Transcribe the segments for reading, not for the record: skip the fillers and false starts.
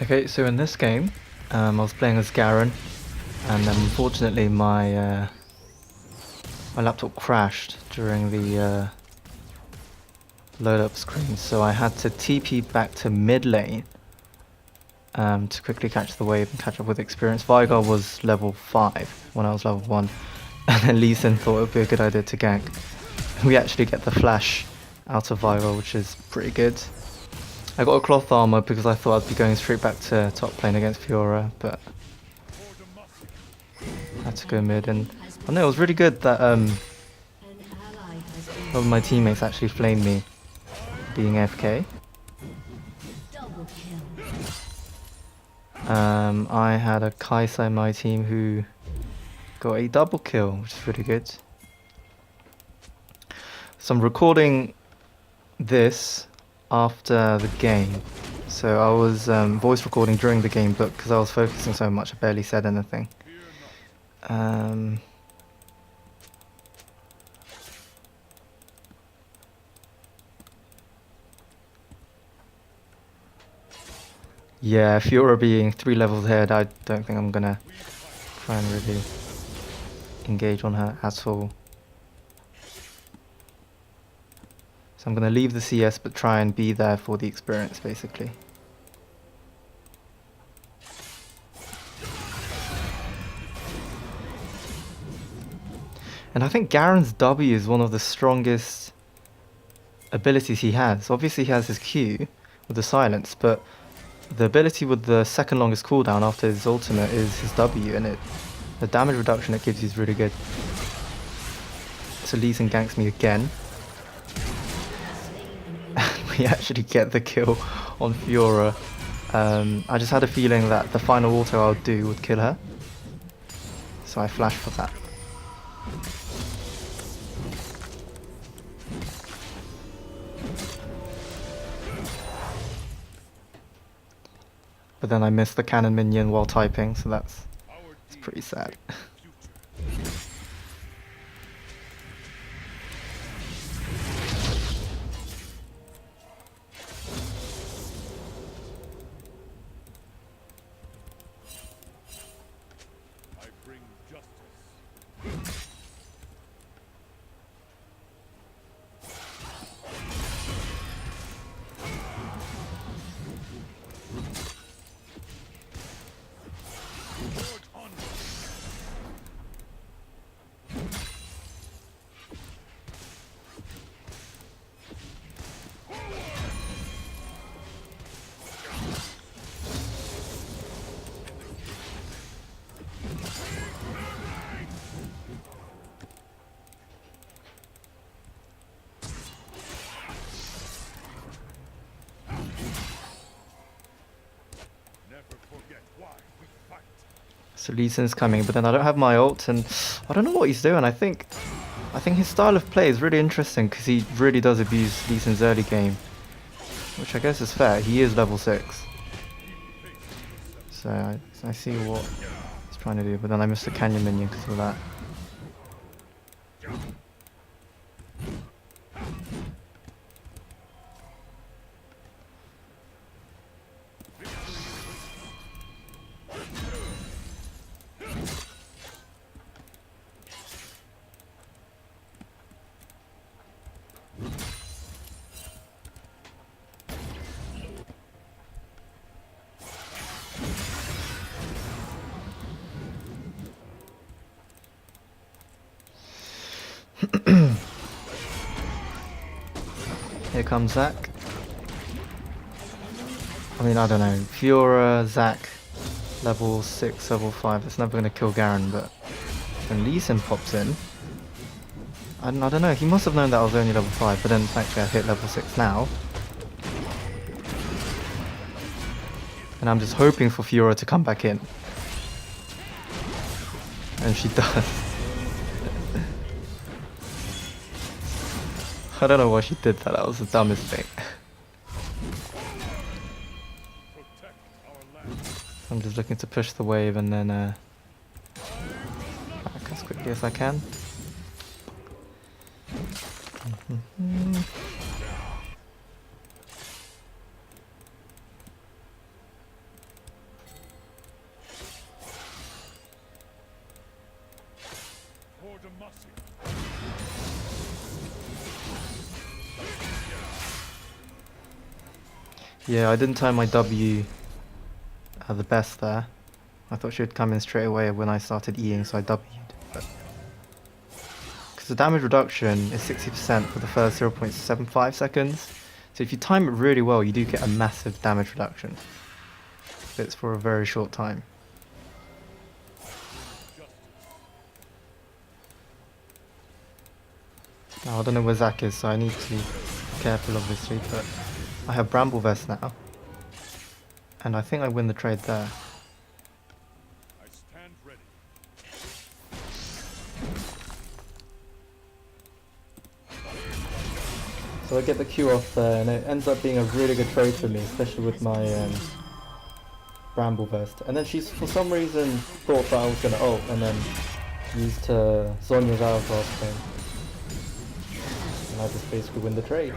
Okay, so in this game, I was playing as Garen, and unfortunately my laptop crashed during the load up screen, so I had to TP back to mid lane to quickly catch the wave and catch up with experience. Vigar was level 5 when I was level 1, and then Lee Sin thought it would be a good idea to gank. We actually get the flash out of Vigar, which is pretty good. I got a cloth armor because I thought I'd be going straight back to top lane against FIORA, but I had to go mid. And I know it was really good that one of my teammates actually flamed me being AFK. I had a Kaisa in my team who got a double kill, which is really good. So I'm recording this after the game. So I was voice recording during the game, but because I was focusing so much, I barely said anything. Yeah, FIORA being 3 levels ahead, I don't think I'm gonna try and really engage on her at all. So I'm gonna leave the CS but try and be there for the experience, basically. And I think Garen's W is one of the strongest abilities he has. Obviously he has his Q with the silence, but the ability with the second longest cooldown after his ultimate is his W, and the damage reduction it gives you is really good. So Lee Sin ganks me again. We actually get the kill on FIORA. I just had a feeling that the final auto I would do would kill her, so I flashed for that. But then I missed the cannon minion while typing, so it's pretty sad. So Lee Sin's coming, but then I don't have my ult, and I don't know what he's doing. I think his style of play is really interesting because he really does abuse Lee Sin's early game, which I guess is fair. He is level 6, so I see what he's trying to do. But then I missed the canyon minion because of that. Here comes Zac. I mean, I don't know. FIORA, Zac, level 6, level 5. It's never going to kill Garen, but when Lee Sin pops in, I don't know. He must have known that I was only level 5, but then actually I hit level 6 now. And I'm just hoping for FIORA to come back in. And she does. I don't know why she did that. That was the dumbest thing. I'm just looking to push the wave and then back as quickly as I can. Yeah, I didn't time my W the best there. I thought she would come in straight away when I started Eing, so I W'd. Because the damage reduction is 60% for the first 0.75 seconds. So if you time it really well, you do get a massive damage reduction. But it's for a very short time. Now, I don't know where Zac is, so I need to be careful obviously, but I have Bramble Vest now. And I think I win the trade there. I stand ready. So I get the Q off there, and it ends up being a really good trade for me, especially with my Bramble Vest. And then she's, for some reason, thought that I was going to ult, and then used Zhonya's Hourglass thing. And I just basically win the trade.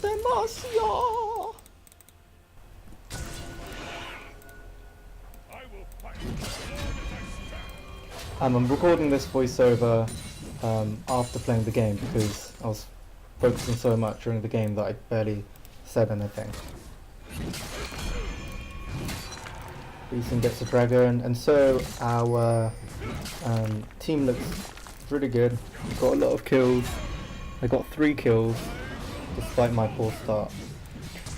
Demacia! I'm recording this voiceover after playing the game because I was focusing so much during the game that I barely said anything. Leeson gets a dragon, and so our team looks really good. We've got a lot of kills. I got 3 kills despite my poor start.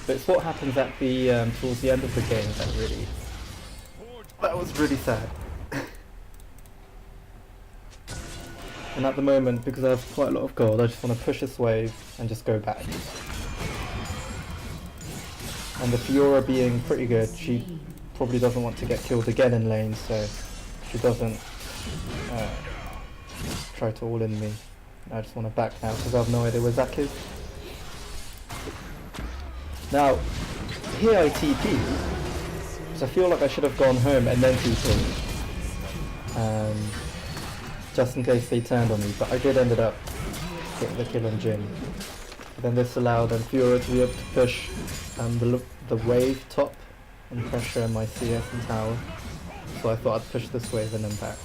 But it's what happens at the towards the end of the game that was really sad. And at the moment, because I have quite a lot of gold, I just want to push this wave and just go back. And the FIORA being pretty good, she probably doesn't want to get killed again in lane, so she doesn't try to all in me. I just want to back now because I have no idea where Zac is. Now, here I TP, so I feel like I should have gone home and then TP. Just in case they turned on me, but I did end up getting the kill on Jhin. But then this allowed FIORA to be able to push the wave top and pressure my CS and tower. So I thought I'd push this wave and then back.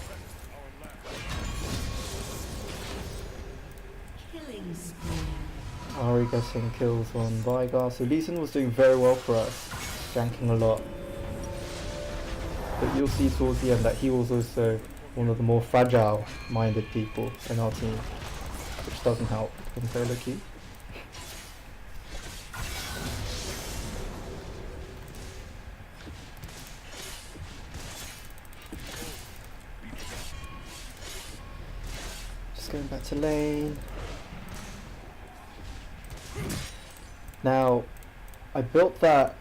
Ari getting kills on Veigar. So Leeson was doing very well for us, ganking a lot. But you'll see towards the end that he was also one of the more fragile-minded people in our team, which doesn't help in solo queue. Just going back to lane. Now, I built that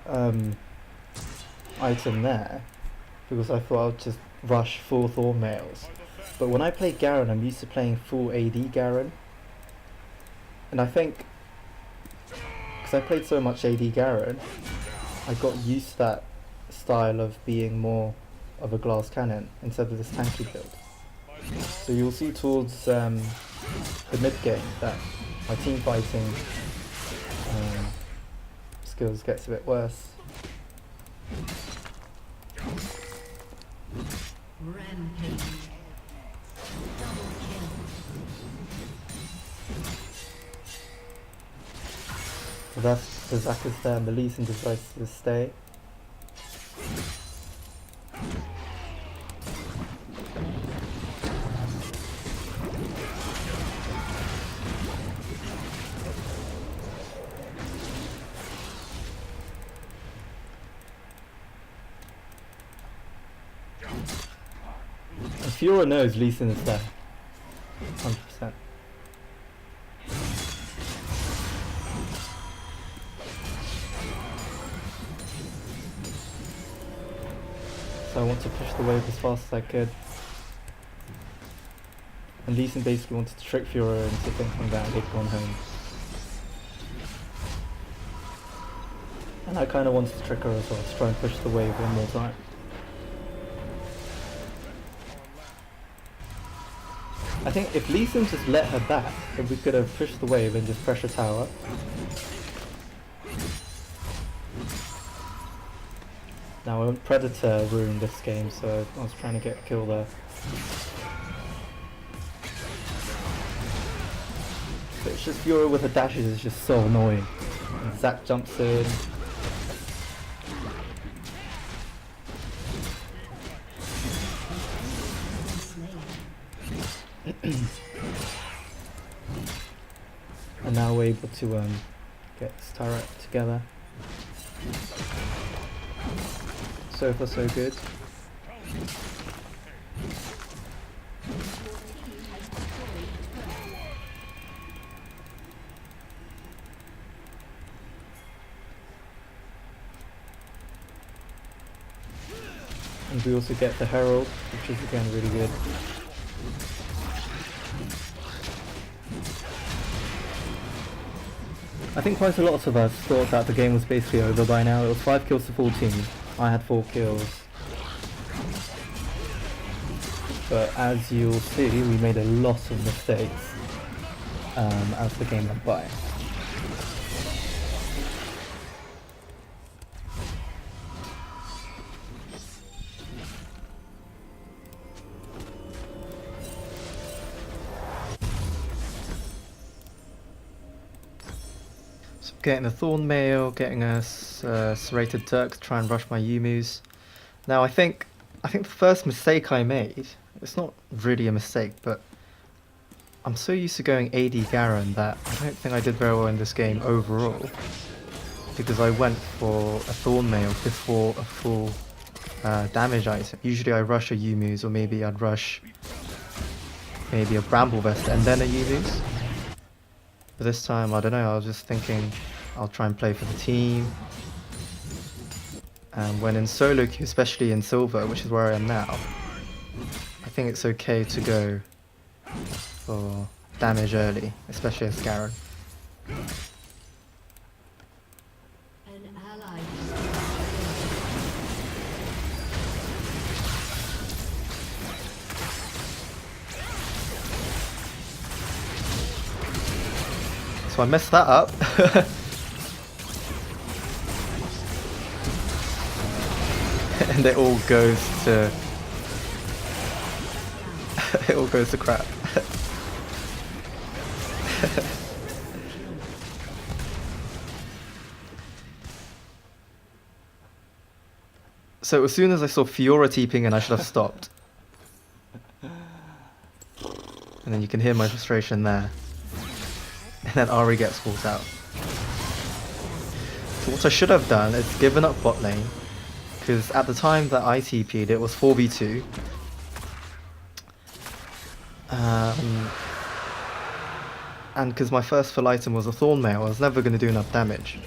item there because I thought I would just rush full Thorn Mails. But when I play Garen, I'm used to playing full AD Garen. And I think, because I played so much AD Garen, I got used to that style of being more of a glass cannon instead of this tanky build. So you'll see towards the mid game that my team fighting skills gets a bit worse. Rampage. Double kill. So that's the Zac is there and the Leeson decides to stay. FIORA knows Leeson is there, 100%. So I want to push the wave as fast as I could. And Leeson basically wanted to trick FIORA into thinking that they'd gone home. And I kind of wanted to trick her as well, to try and push the wave one more time. I think if Leeson just let her back, then we could have pushed the wave and just pressure tower. Now I want Predator ruined this game, so I was trying to get a kill there. It's just Fiora with her dashes is just so annoying. And Zac jumps in. And now we're able to get this turret together. So far so good. And we also get the Herald, which is again really good. I think quite a lot of us thought that the game was basically over by now. It was 5 kills to 14. I had 4 kills. But as you'll see, we made a lot of mistakes as the game went by. Getting a Thorn Mail, getting a Serrated Dirk to try and rush my Yumus. Now I think the first mistake I made, it's not really a mistake, but I'm so used to going AD Garen that I don't think I did very well in this game overall. Because I went for a Thorn Mail before a full damage item. Usually I rush a Yumus, or maybe I'd rush maybe a Bramble Vest and then a Yumus. But this time, I don't know, I was just thinking I'll try and play for the team. And when in solo queue, especially in silver, which is where I am now, I think it's okay to go for damage early, especially as Garen. An ally. So I messed that up. And it all goes to it all goes to crap. So as soon as I saw Fiora TPing, and I should have stopped. And then you can hear my frustration there. And then Ari gets caught out. So what I should have done is given up bot lane, because at the time that I TP'd it was 4v2. And because my first full item was a Thorn Mail, I was never going to do enough damage.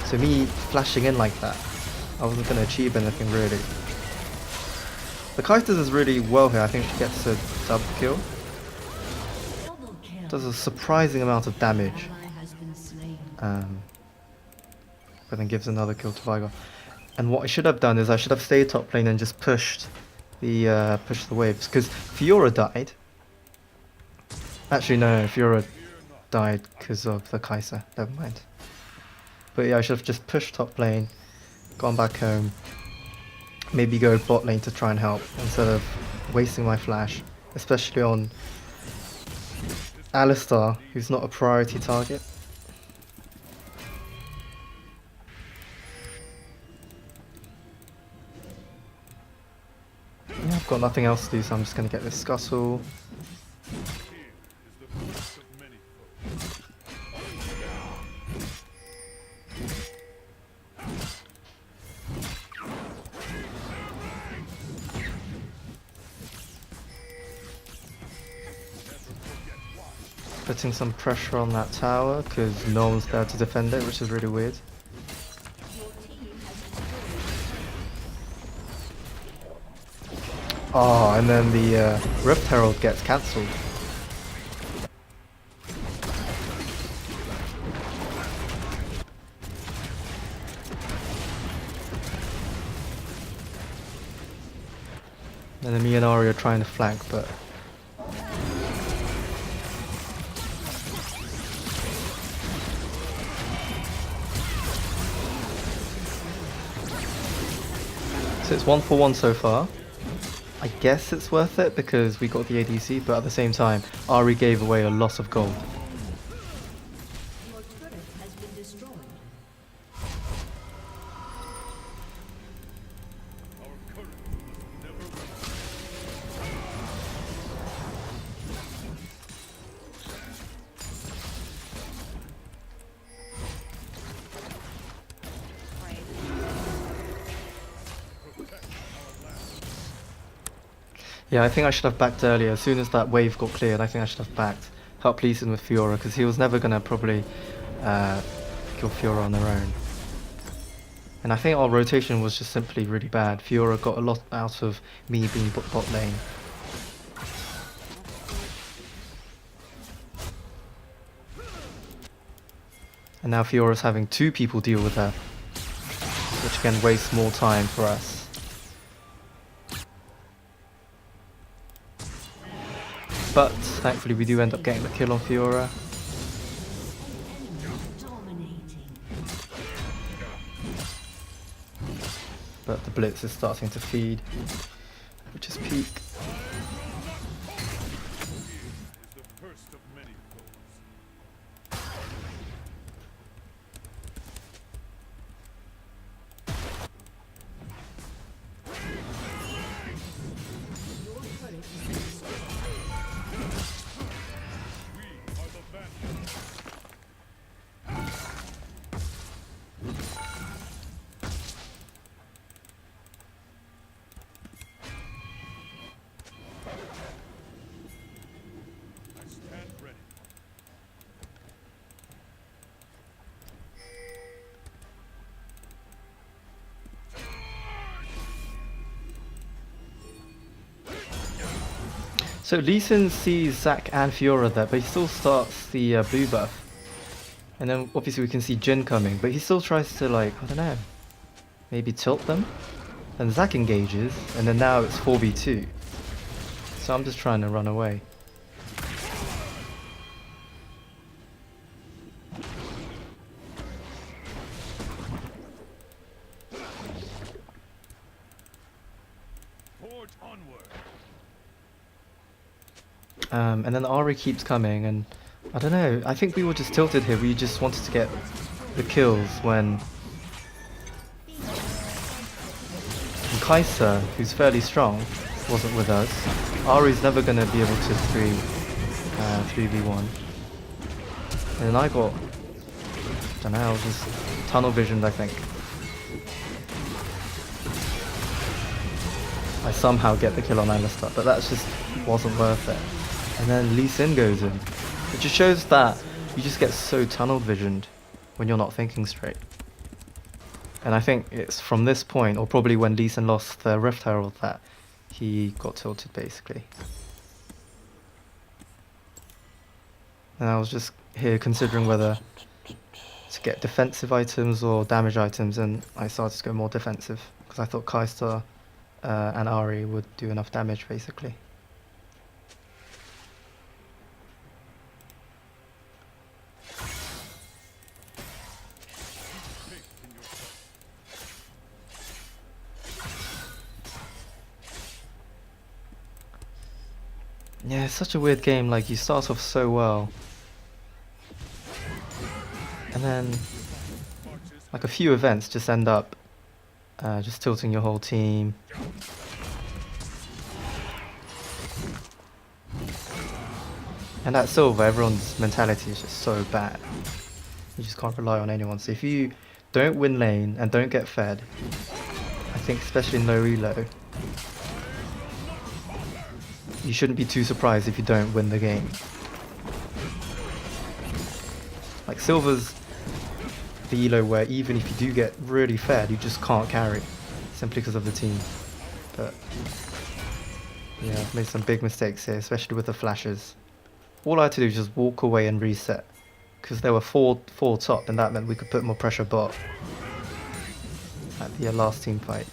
So me flashing in like that, I wasn't going to achieve anything really. The Kai'Sa is really well here. I think she gets a double kill. Double kill. Does a surprising amount of damage. Ally has been slain. But then gives another kill to Vigar. And what I should have done is I should have stayed top lane and just pushed the waves, because Fiora died. Actually no, Fiora died because of the Kai'Sa. Never mind. But yeah, I should have just pushed top lane, gone back home, maybe go bot lane to try and help instead of wasting my flash, especially on Alistar, who's not a priority target. Yeah, I've got nothing else to do, so I'm just going to get this Scuttle. Here is the first of many foes. Putting some pressure on that tower, because no one's there to defend it, which is really weird. Oh, and then the Rift Herald gets cancelled. And then me and Ari are trying to flank, but... So it's 1-for-1 so far. I guess it's worth it because we got the ADC, but at the same time, Ari gave away a lot of gold. Yeah, I think I should have backed earlier. As soon as that wave got cleared, I think I should have backed. Help Lee Sin with FIORA, because he was never going to probably uh, kill FIORA on their own. And I think our rotation was just simply really bad. FIORA got a lot out of me being bot lane. And now FIORA's having 2 people deal with her, which again wastes more time for us. But thankfully we do end up getting the kill on FIORA. Dominating. But the blitz is starting to feed, which is peak. Is the first of many foes. We are the vanguard. I stand ready. So Lee Sin sees Zac and FIORA there, but he still starts the blue buff. And then obviously we can see Jin coming, but he still tries to, like, I don't know, maybe tilt them? And Zac engages, and then now it's 4v2. So I'm just trying to run away. Forge onward. And then the Ari keeps coming, and I don't know, I think we were just tilted here. We just wanted to get the kills when Kai'Sa, who's fairly strong, wasn't with us. Ari's never going to be able to 3v1. And then I got, I don't know, I was just tunnel visioned, I think. I somehow get the kill on Alistair, but that just wasn't worth it. And then Lee Sin goes in. It just shows that you just get so tunnel visioned when you're not thinking straight. And I think it's from this point, or probably when Lee Sin lost the Rift Herald, that he got tilted basically. And I was just here considering whether to get defensive items or damage items, and I started to go more defensive because I thought Kai'Sa and Ari would do enough damage basically. Yeah, it's such a weird game, like you start off so well. And then like a few events just end up just tilting your whole team. And at Silver, everyone's mentality is just so bad. You just can't rely on anyone. So if you don't win lane and don't get fed, I think especially in low elo, you shouldn't be too surprised if you don't win the game. Like Silver's the elo where even if you do get really fed, you just can't carry, simply because of the team. But yeah, I've made some big mistakes here, especially with the flashes. All I had to do was just walk away and reset, because there were four top, and that meant we could put more pressure bot at the last team fight.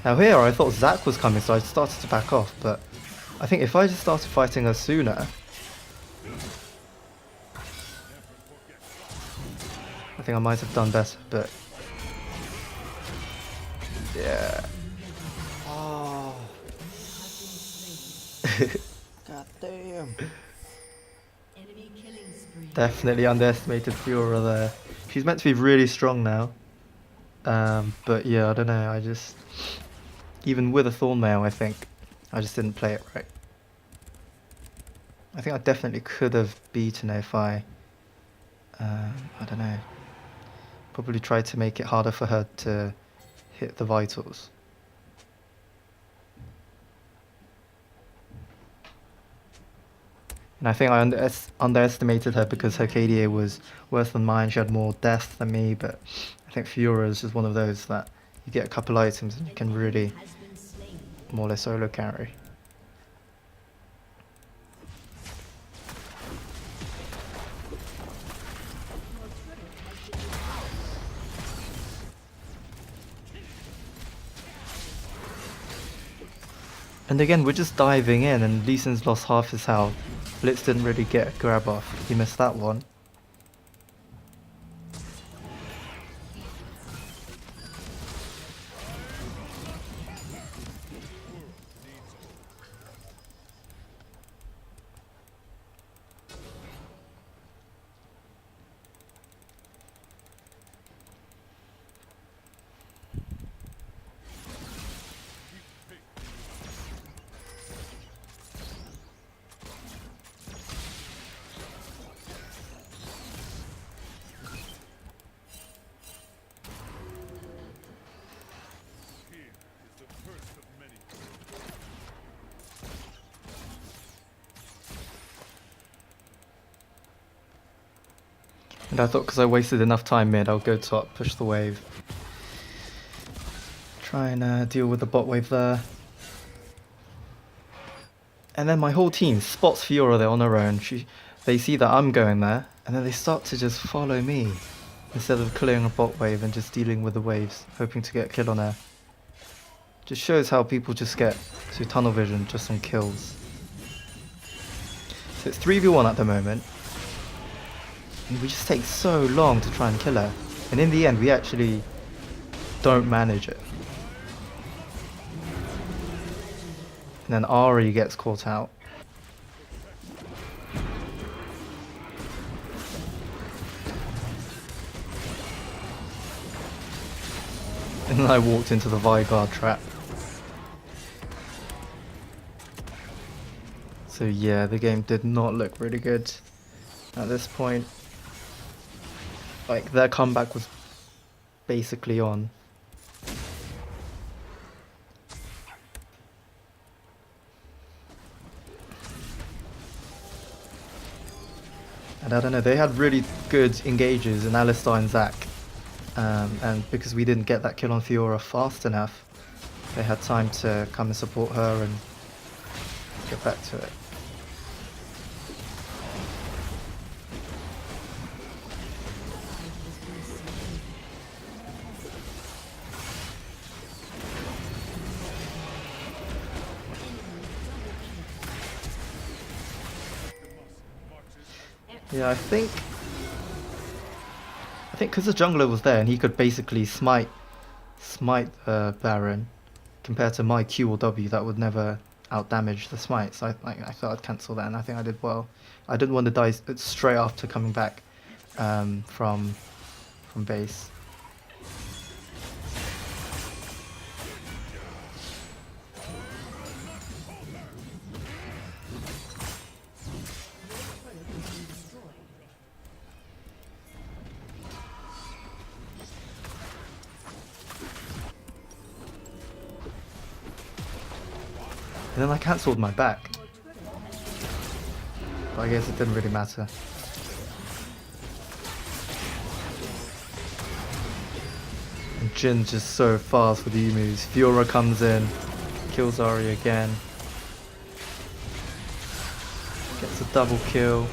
Now here, I thought Zac was coming, so I started to back off, but I think if I just started fighting her sooner, I think I might have done better, but yeah. Oh. God damn. Enemy killing spree. Definitely underestimated FIORA there. She's meant to be really strong now. But yeah, I don't know, I just... Even with a Thornmail, I think I just didn't play it right. I think I definitely could have beaten it if I don't know, Probably tried to make it harder for her to hit the vitals. And I think I underestimated her because her KDA was worse than mine. She had more death than me, but I think FIORA is just one of those that you get a couple items and you can really Has been slain. more or less solo carry. And again, we're just diving in, and Lee Sin's lost half his health. Blitz didn't really get a grab off. He missed that one. Here is the first of many. And I thought because I wasted enough time mid, I'll go top, push the wave. Try and deal with the bot wave there. And then my whole team spots FIORA there on her own. They see that I'm going there, and then they start to just follow me. Instead of clearing a bot wave and just dealing with the waves, hoping to get a kill on her. Just shows how people just get to tunnel vision just on kills. So it's 3v1 at the moment. And we just take so long to try and kill her. And in the end, we actually don't manage it. And then Ari gets caught out. And then I walked into the Vigard trap. So yeah, the game did not look really good at this point. Like, their comeback was basically on. And I don't know, they had really good engages in Alistar and Zac. And because we didn't get that kill on FIORA fast enough, they had time to come and support her and get back to it. Yeah, I think because the jungler was there and he could basically smite Baron, compared to my Q or W that would never outdamage the smite. So I thought I'd cancel that, and I think I did well. I didn't want to die straight after coming back from base. And then I cancelled my back. But I guess it didn't really matter. And Jin's just so fast with the moves. FIORA comes in, kills Ari again. Gets a double kill.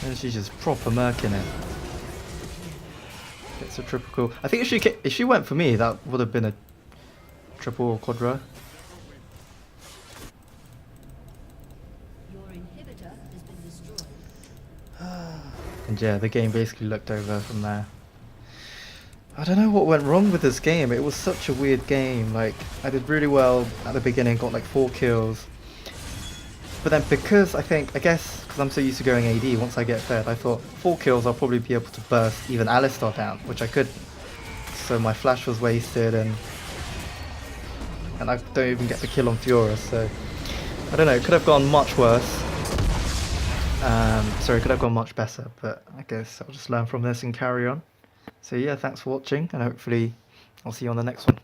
And she's just proper murking it. It's a triple kill. I think if she went for me, that would have been a triple or quadra. Your inhibitor has been destroyed. And yeah, the game basically looked over from there. I don't know what went wrong with this game. It was such a weird game. Like, I did really well at the beginning, got like 4 kills. But then because I guess because I'm so used to going AD, once I get fed, I thought 4 kills I'll probably be able to burst even Alistar down, which I couldn't. So my flash was wasted, and I don't even get the kill on FIORA, so I don't know, it could have gone much worse. Sorry, could have gone much better, but I guess I'll just learn from this and carry on. So yeah, thanks for watching, and hopefully I'll see you on the next one.